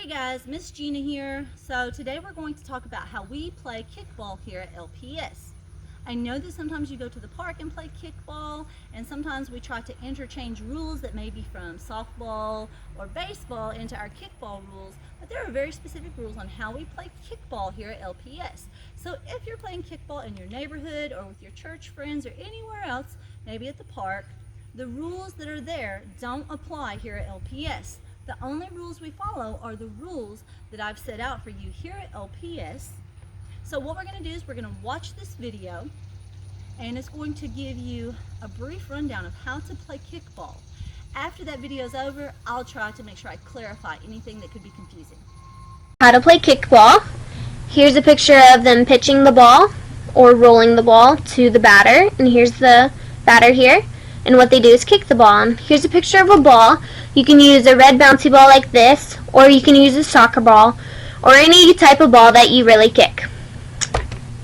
Hey guys, Miss Gina here. So today we're going to talk about how we play kickball here at LPS. I know that sometimes you go to the park and play kickball, and sometimes we try to interchange rules that may be from softball or baseball into our kickball rules, but there are very specific rules on how we play kickball here at LPS. So if you're playing kickball in your neighborhood or with your church friends or anywhere else, maybe at the park, the rules that are there don't apply here at LPS. The only rules we follow are the rules that I've set out for you here at LPS. So what we're going to do is we're going to watch this video, and it's going to give you a brief rundown of how to play kickball. After that video is over, I'll try to make sure I clarify anything that could be confusing. How to play kickball. Here's a picture of them pitching the ball or rolling the ball to the batter, and here's the batter here. And what they do is kick the ball. And here's a picture of a ball. You can use a red bouncy ball like this, or you can use a soccer ball, or any type of ball that you really kick.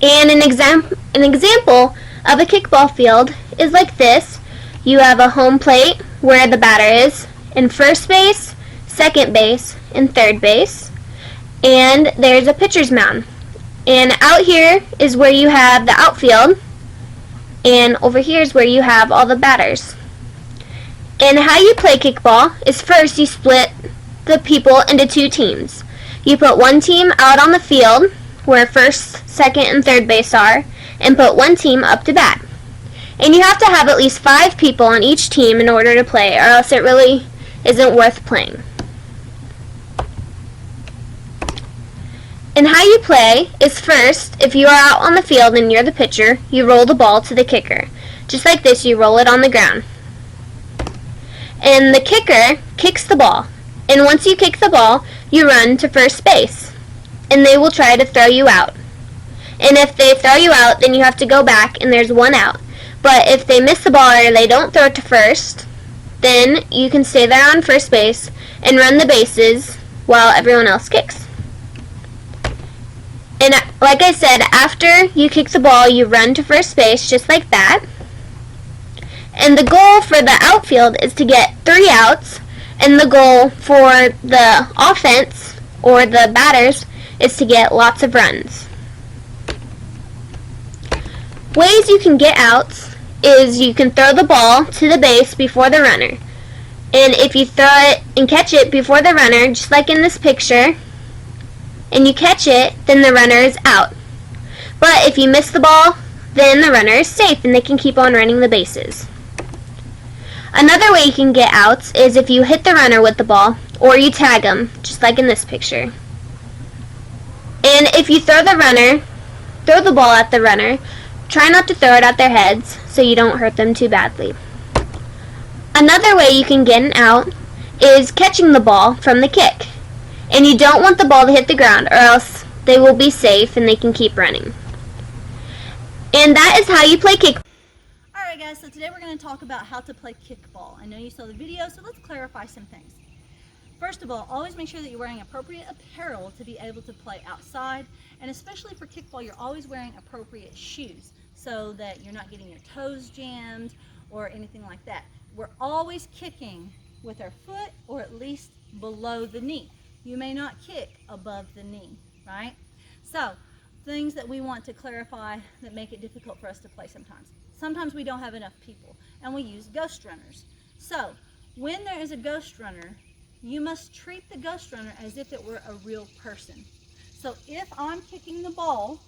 And an example of a kickball field is like this. You have a home plate where the batter is, and first base, second base, and third base. And there's a pitcher's mound. And out here is where you have the outfield. And over here is where you have all the batters. And how you play kickball is first you split the people into two teams. You put one team out on the field where first, second, and third base are, and put one team up to bat. And you have to have at least 5 people on each team in order to play, or else it really isn't worth playing. And how you play is first, if you are out on the field and you're the pitcher, you roll the ball to the kicker. Just like this, you roll it on the ground. And the kicker kicks the ball. And once you kick the ball, you run to first base. And they will try to throw you out. And if they throw you out, then you have to go back and there's one out. But if they miss the ball or they don't throw it to first, then you can stay there on first base and run the bases while everyone else kicks. And like I said, after you kick the ball, you run to first base just like that. And the goal for the outfield is to get 3 outs. And the goal for the offense, or the batters, is to get lots of runs. Ways you can get outs is you can throw the ball to the base before the runner. And if you throw it and catch it before the runner, just like in this picture, and you catch it, then the runner is out. But if you miss the ball, then the runner is safe and they can keep on running the bases. Another way you can get outs is if you hit the runner with the ball, or you tag them, just like in this picture. And if you throw the ball at the runner, try not to throw it at their heads so you don't hurt them too badly. Another way you can get an out is catching the ball from the kick. And you don't want the ball to hit the ground, or else they will be safe and they can keep running. And that is how you play kickball. Alright guys, so today we're going to talk about how to play kickball. I know you saw the video, so let's clarify some things. First of all, always make sure that you're wearing appropriate apparel to be able to play outside. And especially for kickball, you're always wearing appropriate shoes so that you're not getting your toes jammed or anything like that. We're always kicking with our foot, or at least below the knee. You may not kick above the knee, right? So, things that we want to clarify that make it difficult for us to play sometimes. Sometimes we don't have enough people, and we use ghost runners. So, when there is a ghost runner, you must treat the ghost runner as if it were a real person. So, if I'm kicking the ball,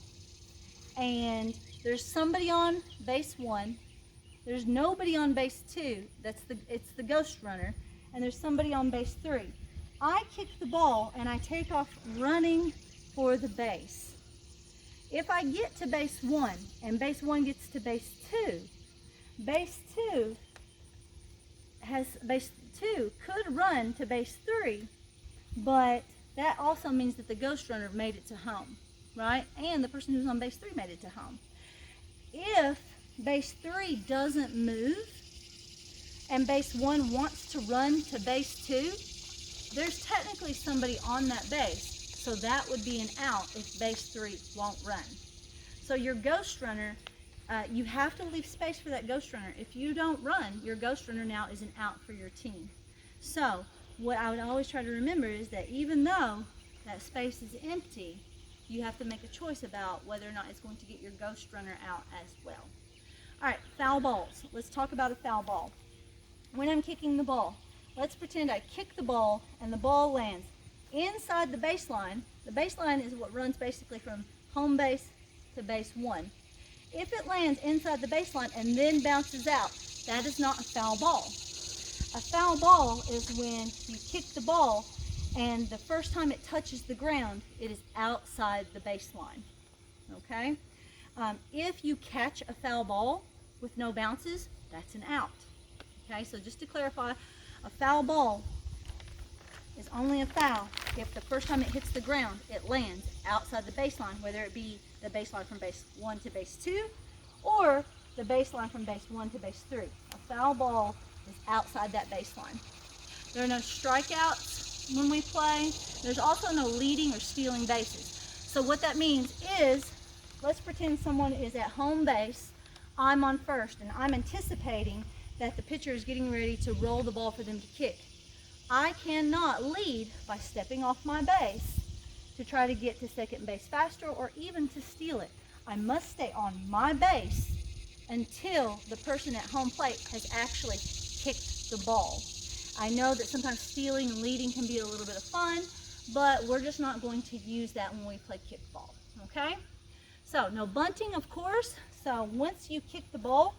and there's somebody on base 1, there's nobody on base 2, it's the ghost runner, and there's somebody on base 3. I kick the ball and I take off running for the base. If I get to base 1 and base 1 gets to base 2, base 2 could run to base 3, but that also means that the ghost runner made it to home, right? And the person who's on base 3 made it to home. If base 3 doesn't move and base 1 wants to run to base 2, there's technically somebody on that base, so that would be an out if base 3 won't run. So your ghost runner, you have to leave space for that ghost runner. If you don't run, your ghost runner now is an out for your team. So what I would always try to remember is that even though that space is empty, you have to make a choice about whether or not it's going to get your ghost runner out as well. All right, foul balls. Let's talk about a foul ball. When I'm kicking the ball, let's pretend I kick the ball and the ball lands inside the baseline. The baseline is what runs basically from home base to base 1. If it lands inside the baseline and then bounces out, that is not a foul ball. A foul ball is when you kick the ball and the first time it touches the ground, it is outside the baseline. Okay? If you catch a foul ball with no bounces, that's an out. Okay, so just to clarify, a foul ball is only a foul if the first time it hits the ground, it lands outside the baseline, whether it be the baseline from base 1 to base 2 or the baseline from base 1 to base 3. A foul ball is outside that baseline. There are no strikeouts when we play. There's also no leading or stealing bases. So what that means is, let's pretend someone is at home base, I'm on first, and I'm anticipating that the pitcher is getting ready to roll the ball for them to kick. I cannot lead by stepping off my base to try to get to second base faster or even to steal it. I must stay on my base until the person at home plate has actually kicked the ball. I know that sometimes stealing and leading can be a little bit of fun, but we're just not going to use that when we play kickball, okay? So no bunting, of course. So once you kick the ball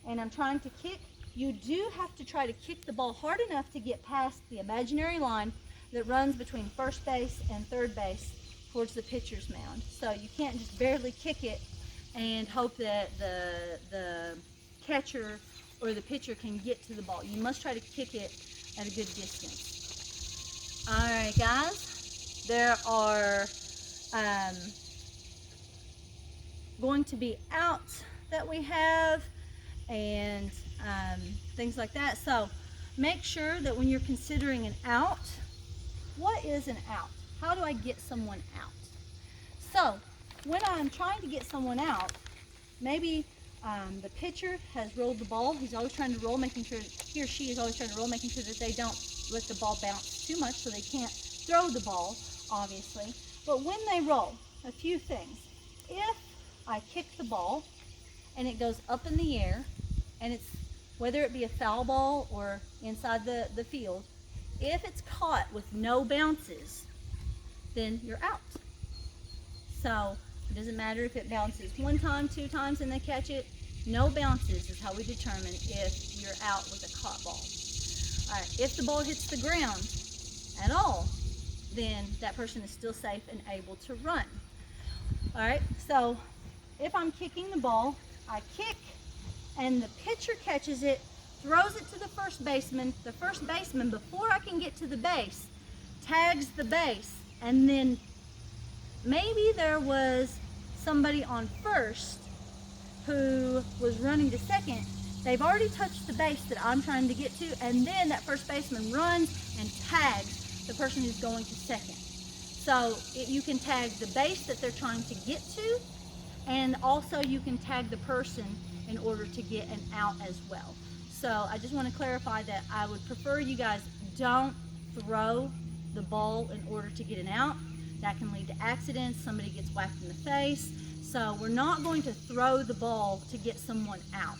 and I'm trying to kick, you do have to try to kick the ball hard enough to get past the imaginary line that runs between first base and third base towards the pitcher's mound. So you can't just barely kick it and hope that the catcher or the pitcher can get to the ball. You must try to kick it at a good distance. All right, guys, there are going to be outs that we have and things like that. So make sure that when you're considering an out, what is an out? How do I get someone out? So when I'm trying to get someone out, maybe the pitcher has rolled the ball. He's always trying to roll, making sure, he or she is always trying to roll, making sure that they don't let the ball bounce too much so they can't throw the ball, obviously. But when they roll, a few things. If I kick the ball and it goes up in the air, and it's, whether it be a foul ball or inside the field, if it's caught with no bounces, then you're out. So it doesn't matter if it bounces 1 time, 2 times, and they catch it. No bounces is how we determine if you're out with a caught ball. All right, if the ball hits the ground at all, then that person is still safe and able to run. All right, so if I'm kicking the ball, I kick and the pitcher catches it, throws it to the first baseman. The first baseman, before I can get to the base, tags the base, and then maybe there was somebody on first who was running to second. They've already touched the base that I'm trying to get to, and then that first baseman runs and tags the person who's going to second. So you can tag the base that they're trying to get to, and also you can tag the person in order to get an out as well. So I just want to clarify that I would prefer you guys don't throw the ball in order to get an out. That can lead to accidents. Somebody gets whacked in the face. So we're not going to throw the ball to get someone out.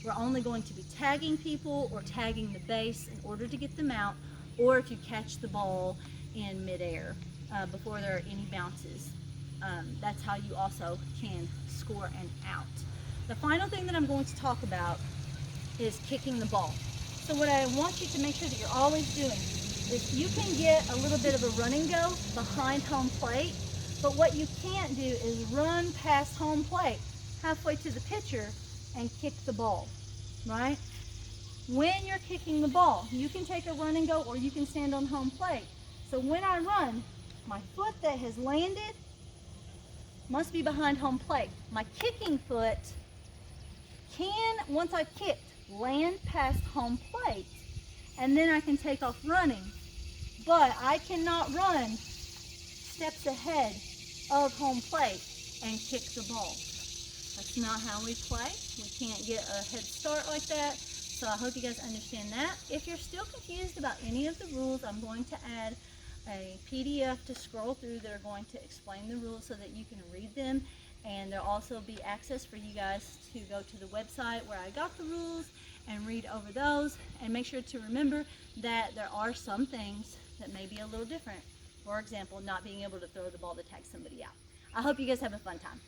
We're only going to be tagging people or tagging the base in order to get them out, or if you catch the ball in midair before there are any bounces. That's how you also can score an out. The final thing that I'm going to talk about is kicking the ball. So what I want you to make sure that you're always doing is you can get a little bit of a run and go behind home plate, but what you can't do is run past home plate halfway to the pitcher and kick the ball, right? When you're kicking the ball, you can take a run and go or you can stand on home plate. So when I run, my foot that has landed must be behind home plate. My kicking foot can, once I've kicked, land past home plate, and then I can take off running. But I cannot run steps ahead of home plate and kick the ball. That's not how we play. We can't get a head start like that. So I hope you guys understand that. If you're still confused about any of the rules, I'm going to add a PDF to scroll through that are going to explain the rules so that you can read them, and there'll also be access for you guys to go to the website where I got the rules and read over those, and make sure to remember that there are some things that may be a little different. For example, not being able to throw the ball to tag somebody out. I hope you guys have a fun time.